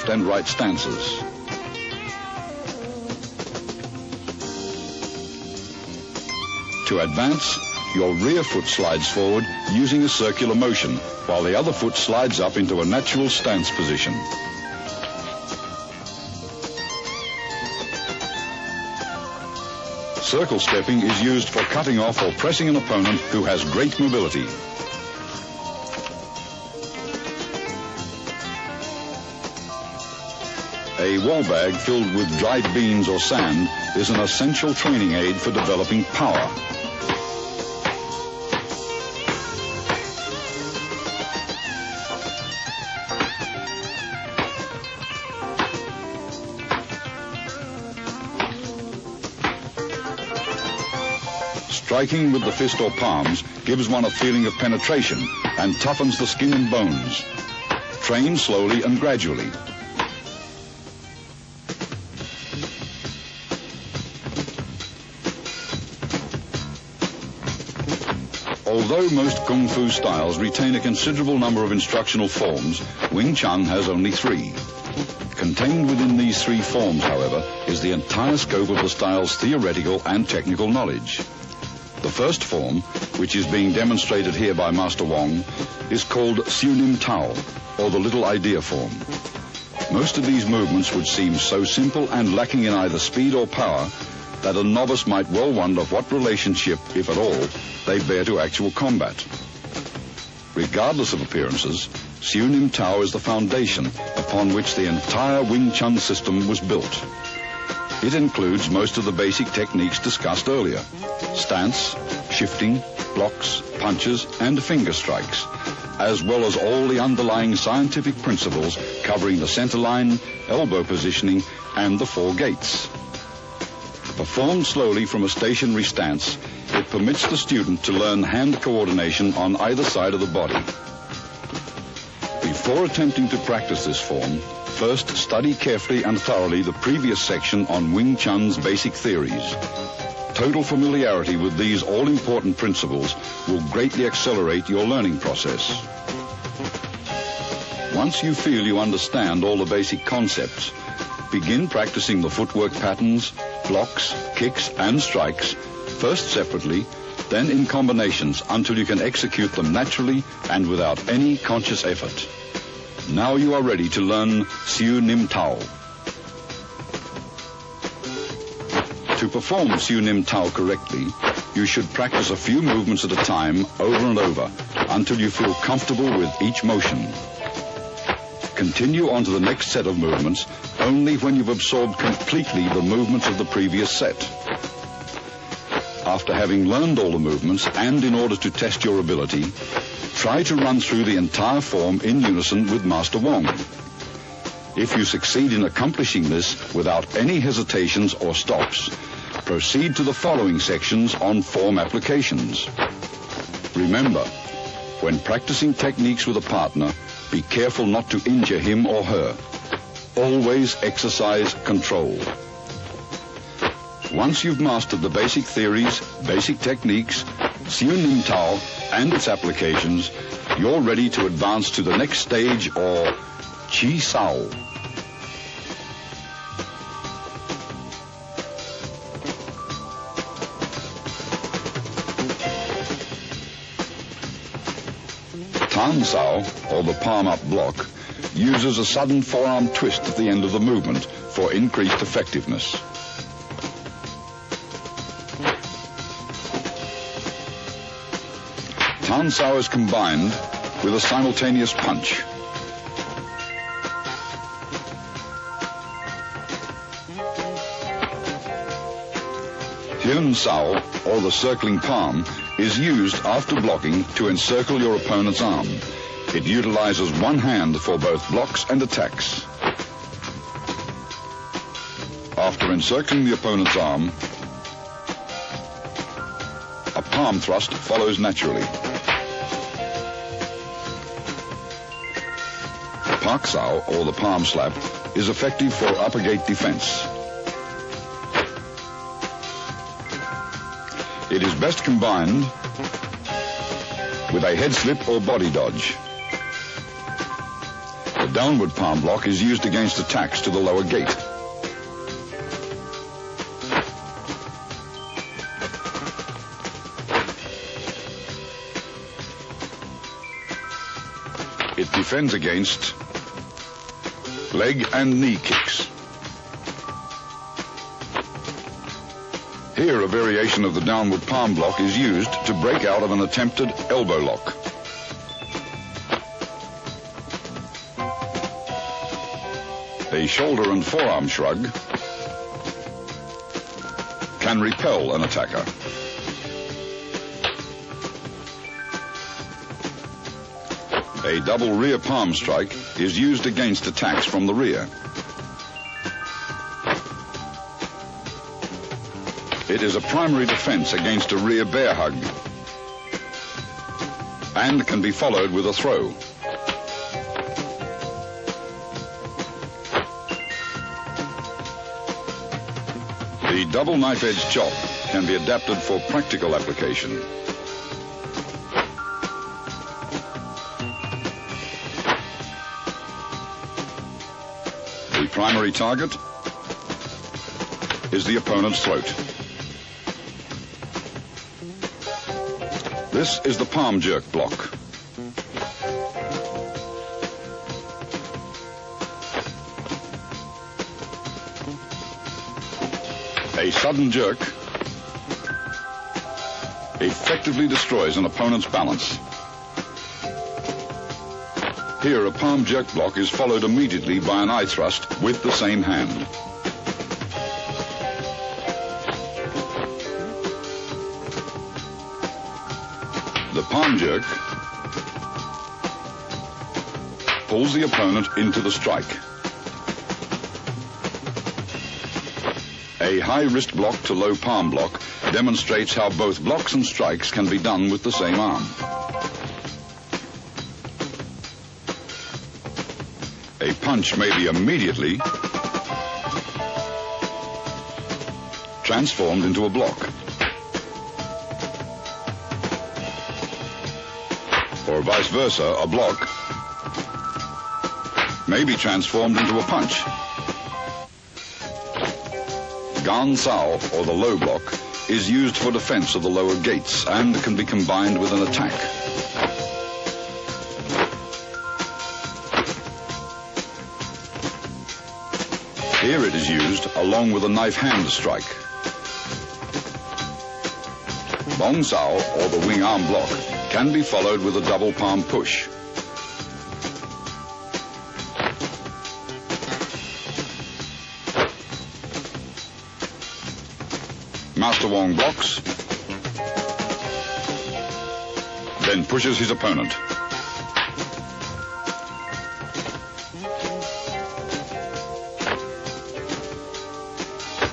left and right stances. To advance, your rear foot slides forward using a circular motion, while the other foot slides up into a natural stance position. Circle stepping is used for cutting off or pressing an opponent who has great mobility. A wall bag filled with dried beans or sand is an essential training aid for developing power. Striking with the fist or palms gives one a feeling of penetration and toughens the skin and bones. Train slowly and gradually. Although most Kung Fu styles retain a considerable number of instructional forms, Wing Chun has only 3. Contained within these 3 forms, however, is the entire scope of the style's theoretical and technical knowledge. The first form, which is being demonstrated here by Master Wong, is called Siu Nim Tao, or the Little Idea form. Most of these movements would seem so simple and lacking in either speed or power that a novice might well wonder what relationship, if at all, they bear to actual combat. Regardless of appearances, Siu Nim Tao is the foundation upon which the entire Wing Chun system was built. It includes most of the basic techniques discussed earlier: stance, shifting, blocks, punches, and finger strikes, as well as all the underlying scientific principles covering the center line, elbow positioning, and the 4 gates. Performed slowly from a stationary stance, it permits the student to learn hand coordination on either side of the body. Before attempting to practice this form, first study carefully and thoroughly the previous section on Wing Chun's basic theories. Total familiarity with these all-important principles will greatly accelerate your learning process. Once you feel you understand all the basic concepts, begin practicing the footwork patterns, blocks, kicks, and strikes, first separately, then in combinations until you can execute them naturally and without any conscious effort. Now you are ready to learn Siu Nim Tao. To perform Siu Nim Tao correctly, you should practice a few movements at a time over and over until you feel comfortable with each motion. Continue on to the next set of movements only when you've absorbed completely the movements of the previous set. After having learned all the movements, and in order to test your ability, try to run through the entire form in unison with Master Wong. If you succeed in accomplishing this without any hesitations or stops, proceed to the following sections on form applications. Remember, when practicing techniques with a partner, be careful not to injure him or her. Always exercise control. Once you've mastered the basic theories, basic techniques, Siu Nim Tao, and its applications, you're ready to advance to the next stage, or Chi Sao. Tan Sao, or the palm-up block, uses a sudden forearm twist at the end of the movement for increased effectiveness. Tan Sao is combined with a simultaneous punch. Hyun Sao, or the circling palm, is used after blocking to encircle your opponent's arm. It utilizes one hand for both blocks and attacks. After encircling the opponent's arm, a palm thrust follows naturally. Pak Sao, or the palm slap, is effective for upper gate defense. It is best combined with a head slip or body dodge. The downward palm block is used against attacks to the lower gate. It defends against leg and knee kicks. Here, a variation of the downward palm block is used to break out of an attempted elbow lock. A shoulder and forearm shrug can repel an attacker. A double rear palm strike is used against attacks from the rear. It is a primary defense against a rear bear hug and can be followed with a throw. The double knife-edge chop can be adapted for practical application. The primary target is the opponent's throat. This is the palm jerk block. A sudden jerk effectively destroys an opponent's balance. Here, a palm jerk block is followed immediately by an eye thrust with the same hand. The palm jerk pulls the opponent into the strike. A high wrist block to low palm block demonstrates how both blocks and strikes can be done with the same arm. A punch may be immediately transformed into a block, or vice versa. A block may be transformed into a punch. Gan Sao, or the low block, is used for defense of the lower gates and can be combined with an attack. Here it is used along with a knife hand strike. Bong Sao, or the wing arm block, can be followed with a double palm push. Master Wong blocks, then pushes his opponent.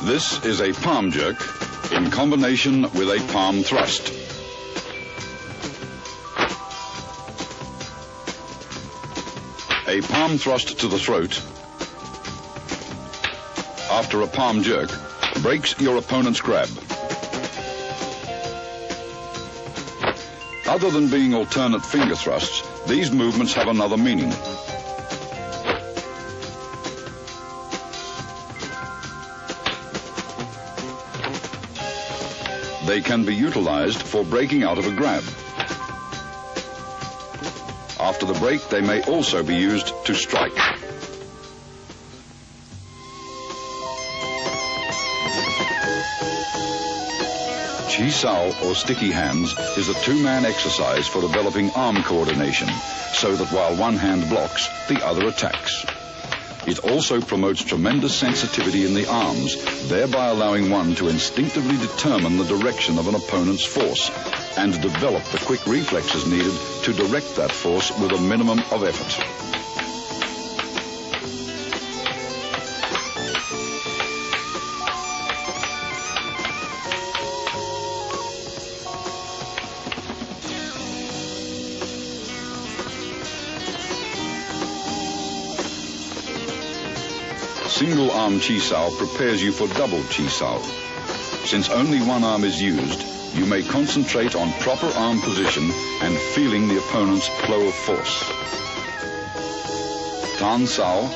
This is a palm jerk in combination with a palm thrust. A palm thrust to the throat after a palm jerk breaks your opponent's grab. Other than being alternate finger thrusts, these movements have another meaning. They can be utilized for breaking out of a grab. After the break, they may also be used to strike. Chi Sao, or sticky hands, is a two-man exercise for developing arm coordination, so that while one hand blocks, the other attacks. It also promotes tremendous sensitivity in the arms, thereby allowing one to instinctively determine the direction of an opponent's force and develop the quick reflexes needed to direct that force with a minimum of effort. Single arm Chi Sao prepares you for double Chi Sao. Since only one arm is used, you may concentrate on proper arm position and feeling the opponent's flow of force. Tan Sao,